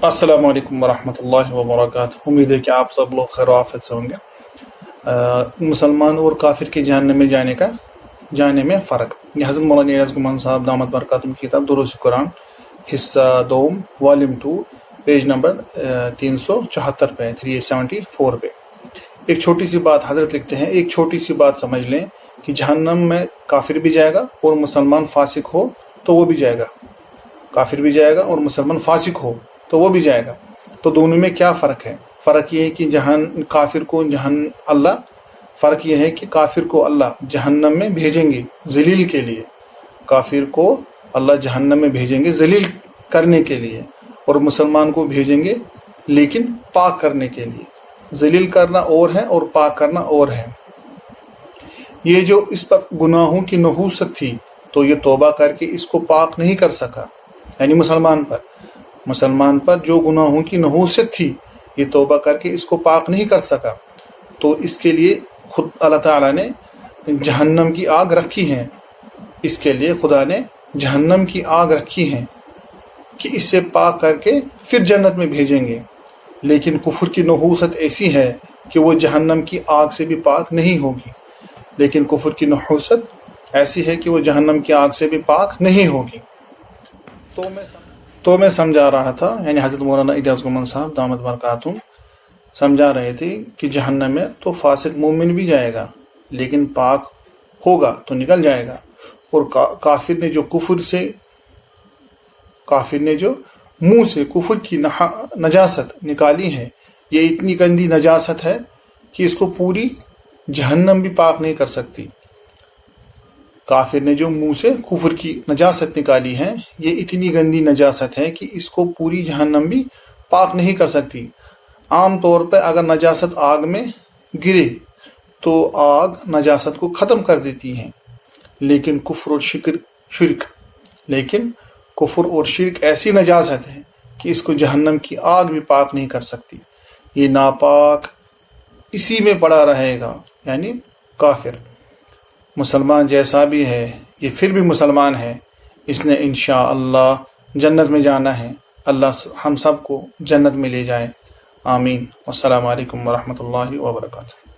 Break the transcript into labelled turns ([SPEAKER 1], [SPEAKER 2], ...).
[SPEAKER 1] अस्सलाम वालेकुम वरहमतुल्लाहि वबरकातुहू। उम्मीद है कि आप सब लोग खैर आफियत से होंगे। मुसलमान और काफिर के जहन्नम में जाने में फ़र्क। ये हज़रत मौलाना नियाज़ गुमान साहब दामत बरकातुहू की किताब दुरूस कुरान हिस्सा 2 वॉल्यूम 2 पेज नंबर 374 पे 374 पे। एक छोटी सी बात हजरत लिखते हैं, एक छोटी सी बात समझ लें कि जहन्नम में काफिर भी जाएगा और मुसलमान फासिक हो तो वो भी जाएगा। काफिर भी जाएगा और मुसलमान फासिक हो तो वो भी जाएगा। तो दोनों में क्या फ़र्क है? फ़र्क ये है कि काफिर को फ़र्क ये है कि काफिर को अल्लाह जहन्नम में भेजेंगे जलील के लिए। काफिर को अल्लाह जहन्नम में भेजेंगे जलील करने के लिए, और मुसलमान को भेजेंगे लेकिन पाक करने के लिए। जलील करना और है और पाक करना और है। ये जो इस पर गुनाहों की नहूसत थी तो ये तौबा करके इसको पाक नहीं कर सका, यानी मुसलमान पर जो गुनाहों की नहूसत थी ये तौबा करके इसको पाक नहीं कर सका। तो इसके लिए खुद अल्लाह ताला ने जहन्नम की आग रखी है। इसके लिए खुदा ने जहन्नम की आग रखी है कि इससे पाक करके फिर जन्नत में भेजेंगे। लेकिन कुफर की नहूसत ऐसी है कि वो जहन्नम की आग से भी पाक नहीं होगी। लेकिन कुफर की नहूसत ऐसी है कि वो जहन्नम की आग से भी पाक नहीं होगी। तो मैं समझा रहा था, यानी हज़रत मौलाना नियाज़ गुमान साहब दामत बरकातुहू समझा रहे थे कि जहन्नम में तो फासिक मोमिन भी जाएगा लेकिन पाक होगा तो निकल जाएगा। और काफिर ने जो मुंह से कुफर की नजासत निकाली है, ये इतनी गंदी नजासत है कि इसको पूरी जहन्नम भी पाक नहीं कर सकती। काफिर ने जो मुंह से कुफर की नजासत निकाली है, ये इतनी गंदी नजासत है कि इसको पूरी जहन्नम भी पाक नहीं कर सकती। आम तौर पर अगर नजासत आग में गिरे तो आग नजासत को खत्म कर देती है, लेकिन कुफर और शिर्क ऐसी नजासत है कि इसको जहन्नम की आग भी पाक नहीं कर सकती। ये नापाक इसी में पड़ा रहेगा, यानी काफिर। मुसलमान जैसा भी है ये फिर भी मुसलमान है, इसने इंशाअल्लाह जन्नत में जाना है। अल्लाह हम सबको जन्नत में ले जाए, आमीन। अस्सलामु अलैकुम वरहमतुल्लाहि वबरकातुहू।